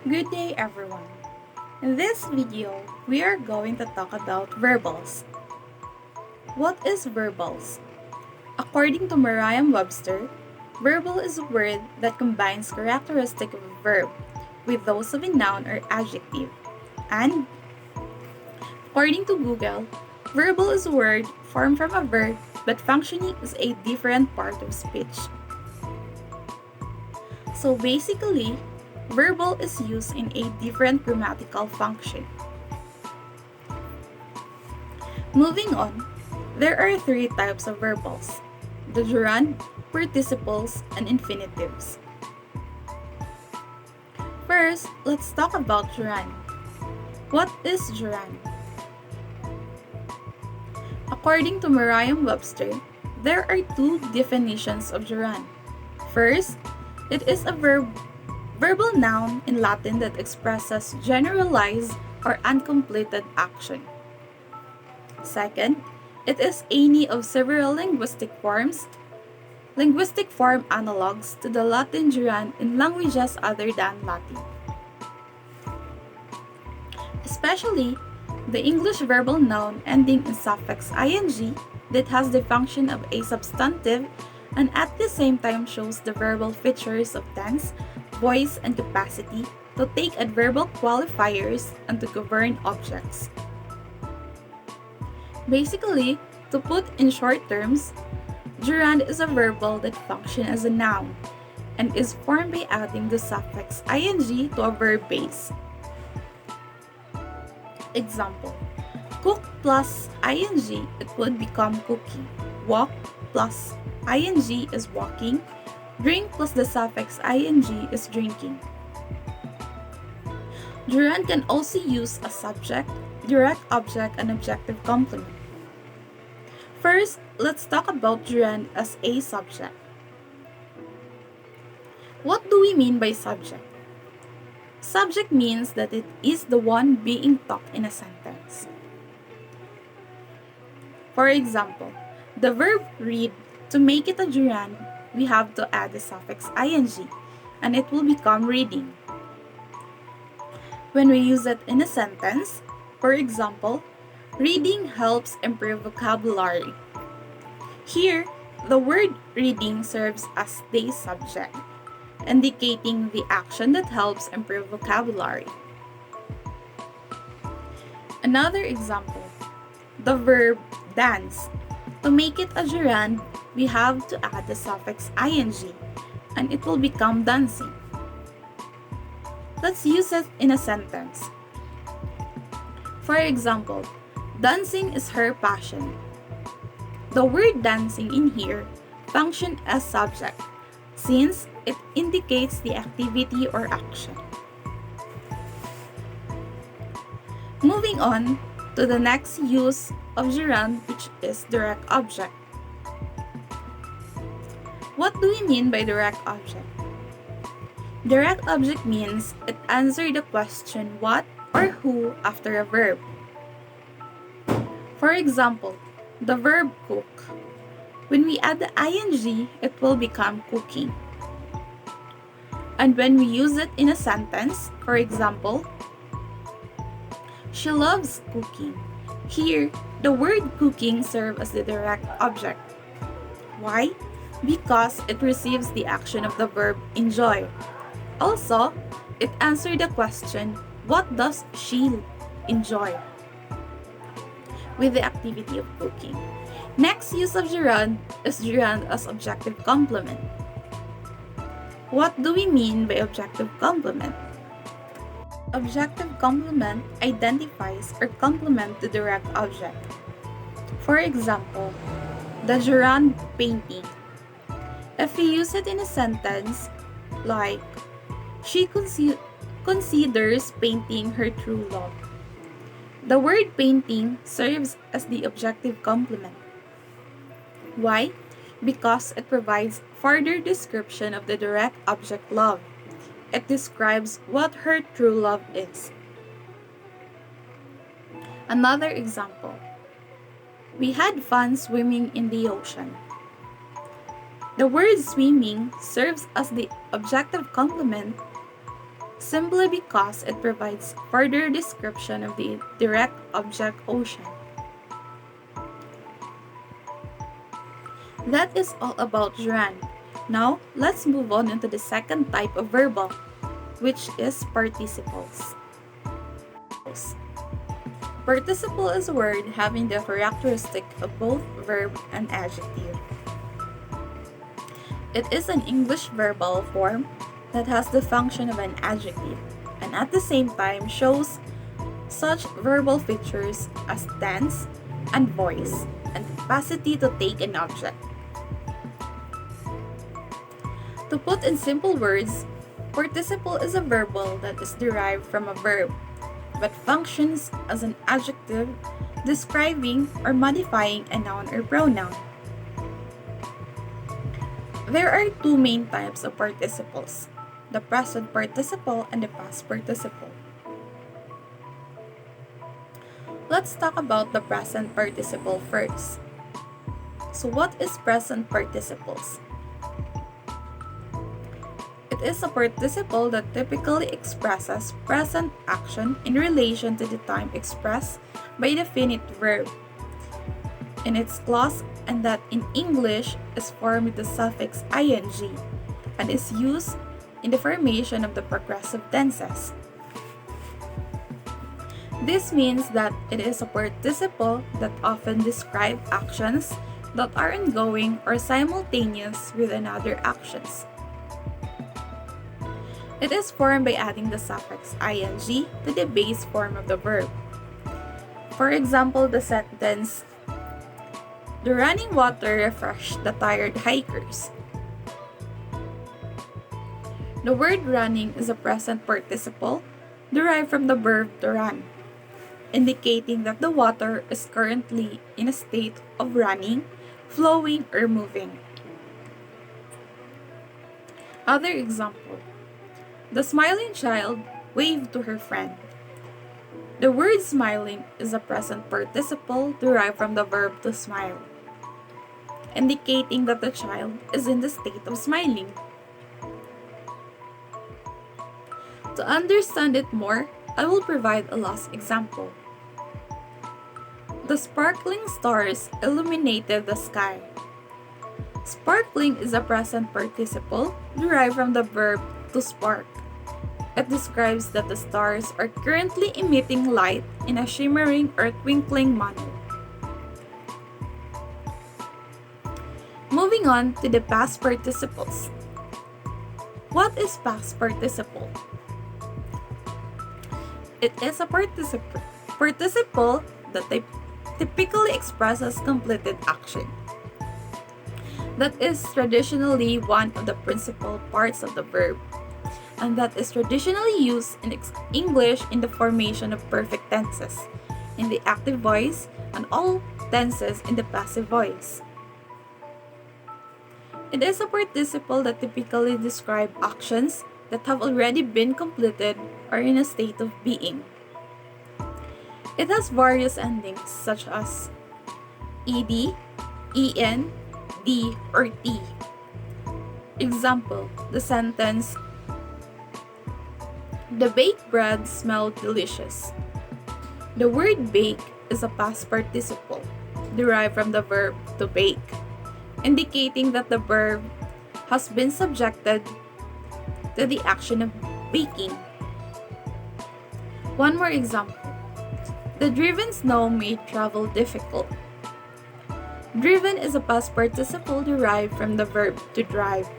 Good day everyone. In this video, we are going to talk about verbals. What is verbals? According to Merriam-Webster, verbal is a word that combines characteristics of a verb with those of a noun or adjective. And according to Google, verbal is a word formed from a verb but functioning as a different part of speech. So basically, verbal is used in a different grammatical function. Moving on, there are three types of verbals: the gerund, participles, and infinitives. First, let's talk about gerund. What is gerund? According to Merriam-Webster, there are two definitions of gerund. First, it is a verbal noun in Latin that expresses generalized or uncompleted action. Second, it is any of several linguistic form analogs to the Latin gerund in languages other than Latin. Especially the English verbal noun ending in suffix ing that has the function of a substantive and at the same time shows the verbal features of tense, voice, and capacity to take adverbial qualifiers and to govern objects. Basically, to put in short terms, gerund is a verbal that functions as a noun and is formed by adding the suffix ing to a verb base. Example: cook plus ing, it would become cooking. Walk plus ing is walking. Drink plus the suffix ing is drinking. Gerund can also use a subject, direct object, and objective complement. First, let's talk about gerund as a subject. What do we mean by subject? Subject means that it is the one being talked in a sentence. For example, the verb read, to make it a gerund, we have to add the suffix ing, and it will become reading. When we use it in a sentence, for example, reading helps improve vocabulary. Here, the word reading serves as the subject, indicating the action that helps improve vocabulary. Another example, the verb dance. To make it a gerund, we have to add the suffix ing, and it will become dancing. Let's use it in a sentence. For example, dancing is her passion. The word dancing in here functions as subject, since it indicates the activity or action. Moving on to the next use of gerund, which is direct object. What do we mean by direct object? Direct object means it answers the question what or who after a verb. For example, the verb cook. When we add the ing, it will become cooking. And when we use it in a sentence, for example, she loves cooking. Here, the word cooking serves as the direct object. Why? Because it receives the action of the verb enjoy. Also, it answers the question, what does she enjoy? With the activity of cooking. Next use of gerund is gerund as objective complement. What do we mean by objective complement? Objective complement identifies or complements the direct object. For example, the gerund painting. If we use it in a sentence like, she considers painting her true love, the word painting serves as the objective complement. Why? Because it provides further description of the direct object love. It describes what her true love is. Another example. We had fun swimming in the ocean. The word swimming serves as the objective complement simply because it provides further description of the direct object ocean. That is all about gerund. Now, let's move on into the second type of verbal, which is participles. Participle is a word having the characteristic of both verb and adjective. It is an English verbal form that has the function of an adjective and at the same time shows such verbal features as tense and voice and capacity to take an object. To put in simple words, participle is a verbal that is derived from a verb but functions as an adjective describing or modifying a noun or pronoun. There are two main types of participles, the present participle and the past participle. Let's talk about the present participle first. So what is present participles? It is a participle that typically expresses present action in relation to the time expressed by the finite verb in its clause, and that in English is formed with the suffix ing and is used in the formation of the progressive tenses. This means that it is a participle that often describes actions that are ongoing or simultaneous with another actions. It is formed by adding the suffix ing to the base form of the verb. For example, the sentence, "The running water refreshed the tired hikers." The word running is a present participle derived from the verb to run, indicating that the water is currently in a state of running, flowing, or moving. Other example, the smiling child waved to her friend. The word smiling is a present participle derived from the verb to smile, indicating that the child is in the state of smiling. To understand it more, I will provide a last example. The sparkling stars illuminated the sky. Sparkling is a present participle derived from the verb to spark. It describes that the stars are currently emitting light in a shimmering or twinkling manner. Moving on to the past participles. What is past participle? It is a participle that typically expresses completed action. That is traditionally one of the principal parts of the verb, and that is traditionally used in English in the formation of perfect tenses, in the active voice, and all tenses in the passive voice. It is a participle that typically describes actions that have already been completed or in a state of being. It has various endings such as ed, en, d, or t. Example, the sentence, "The baked bread smelled delicious." The word bake is a past participle derived from the verb to bake, indicating that the verb has been subjected to the action of baking. One more example. The driven snow made travel difficult. Driven is a past participle derived from the verb to drive,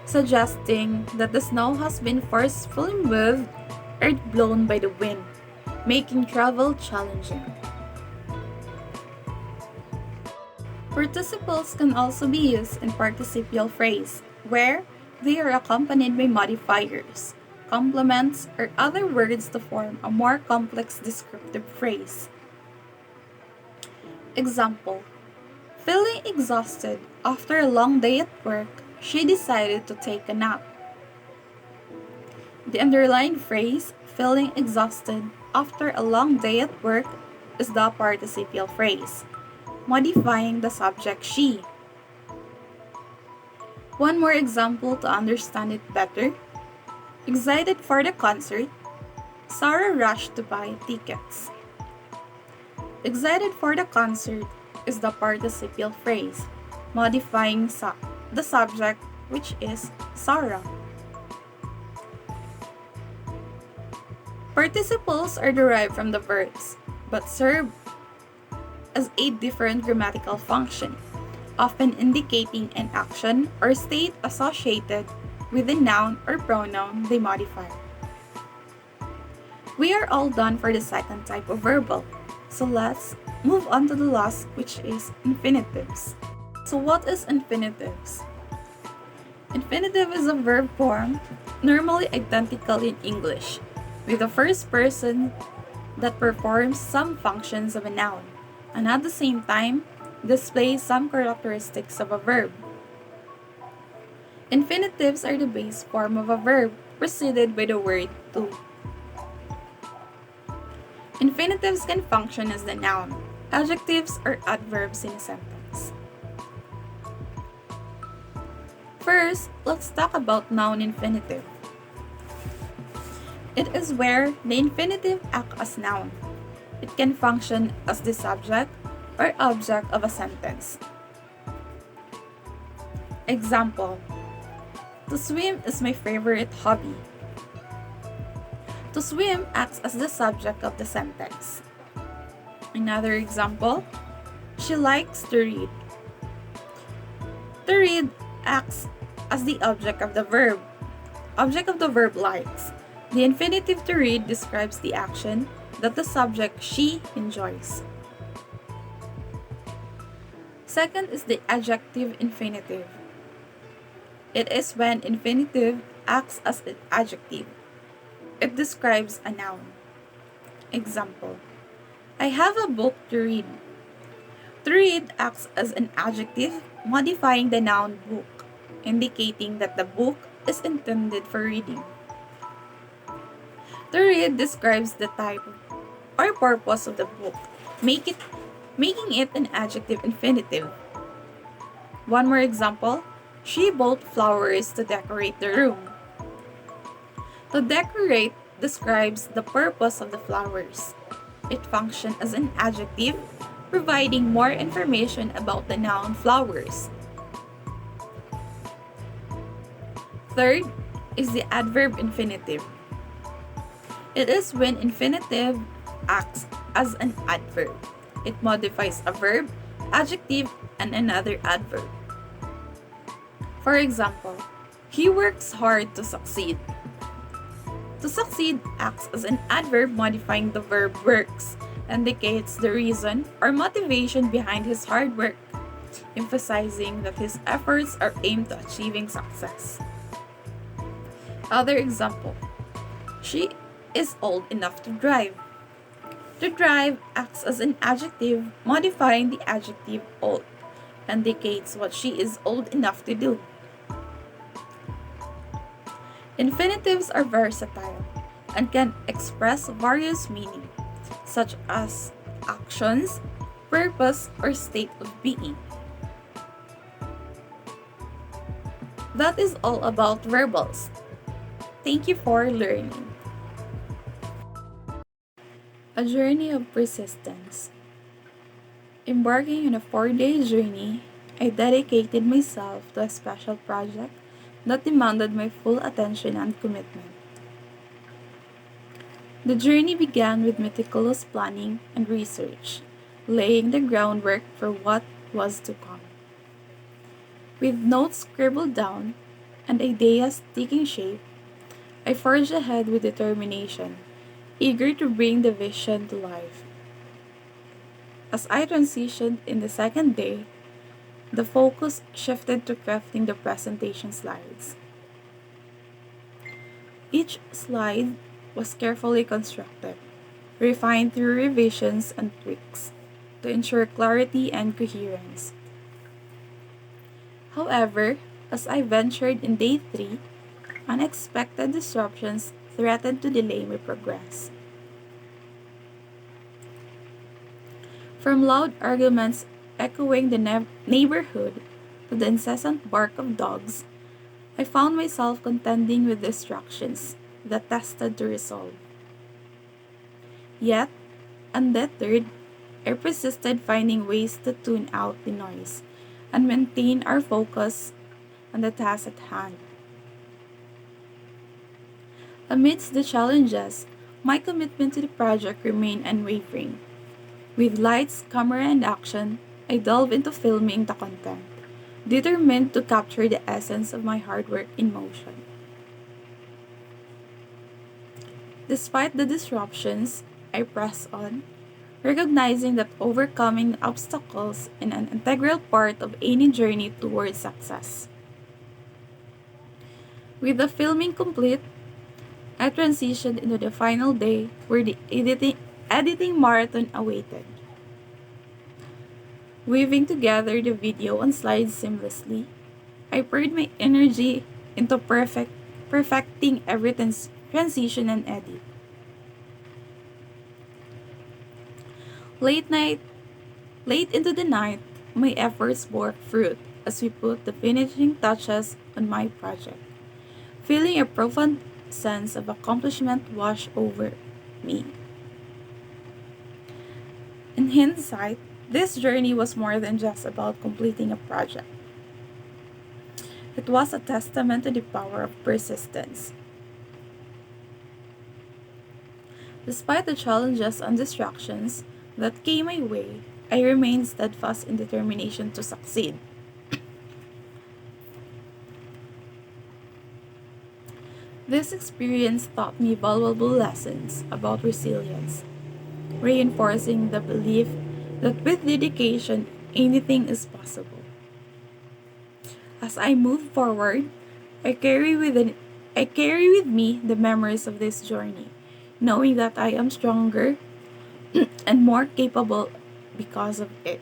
suggesting that the snow has been forcefully moved or blown by the wind, making travel challenging. Participles can also be used in participial phrase, where they are accompanied by modifiers, complements, or other words to form a more complex descriptive phrase. Example, feeling exhausted after a long day at work, she decided to take a nap. The underlying phrase, feeling exhausted after a long day at work, is the participial phrase, modifying the subject she. One more example to understand it better. Excited for the concert, Sarah rushed to buy tickets. Excited for the concert is the participial phrase, modifying the subject, which is Sarah. Participles are derived from the verbs, but serve as a different grammatical function, often indicating an action or state associated with the noun or pronoun they modify. We are all done for the second type of verbal, so let's move on to the last, which is infinitives. So what is infinitives? Infinitive is a verb form normally identical in English, with the first person that performs some functions of a noun, and at the same time displays some characteristics of a verb. Infinitives are the base form of a verb preceded by the word to. Infinitives can function as the noun, adjectives, or adverbs in a sentence. First, let's talk about noun infinitive. It is where the infinitive acts as noun. It can function as the subject or object of a sentence. Example: to swim is my favorite hobby. To swim acts as the subject of the sentence. Another example: she likes to read. To read acts as the object of the verb. Object of the verb likes. The infinitive to read describes the action that the subject she enjoys. Second is the adjective infinitive. It is when infinitive acts as an adjective. It describes a noun. Example: I have a book to read. To read acts as an adjective, modifying the noun book, indicating that the book is intended for reading. To read describes the type or purpose of the book, making it an adjective infinitive. One more example: she bought flowers to decorate the room. To decorate describes the purpose of the flowers. It functions as an adjective, providing more information about the noun flowers. Third is the adverb infinitive. It is when infinitive acts as an adverb. It modifies a verb, adjective, and another adverb. For example, he works hard to succeed. To succeed acts as an adverb modifying the verb works, indicates the reason or motivation behind his hard work, emphasizing that his efforts are aimed to achieving success. Other example: she is old enough to drive. To drive acts as an adjective modifying the adjective old, indicates what she is old enough to do. Infinitives are versatile and can express various meanings, such as actions, purpose, or state of being. That is all about verbals. Thank you for learning. A journey of persistence. Embarking on a 4-day journey, I dedicated myself to a special project that demanded my full attention and commitment. The journey began with meticulous planning and research, laying the groundwork for what was to come. With notes scribbled down and ideas taking shape, I forged ahead with determination, eager to bring the vision to life. As I transitioned in the second day, the focus shifted to crafting the presentation slides. Each slide was carefully constructed, refined through revisions and tweaks, to ensure clarity and coherence. However, as I ventured in day 3, unexpected disruptions threatened to delay my progress. From loud arguments echoing the neighborhood to the incessant bark of dogs, I found myself contending with distractions that tested to resolve. Yet, undeterred, I persisted finding ways to tune out the noise and maintain our focus on the task at hand. Amidst the challenges, my commitment to the project remained unwavering. With lights, camera, and action, I delved into filming the content, determined to capture the essence of my hard work in motion. Despite the disruptions, I pressed on, recognizing that overcoming obstacles is an integral part of any journey towards success. With the filming complete, I transitioned into the final day where the editing marathon awaited. Weaving together the video and slides seamlessly, I poured my energy into perfecting every transition and edit. Late night, late into the night, my efforts bore fruit as we put the finishing touches on my project. Feeling a profound sense of accomplishment wash over me. In hindsight, this journey was more than just about completing a project. It was a testament to the power of persistence. Despite the challenges and distractions that came my way, I remained steadfast in determination to succeed. This experience taught me valuable lessons about resilience, reinforcing the belief that with dedication, anything is possible. As I move forward, I carry within I carry with me the memories of this journey, knowing that I am stronger and more capable because of it.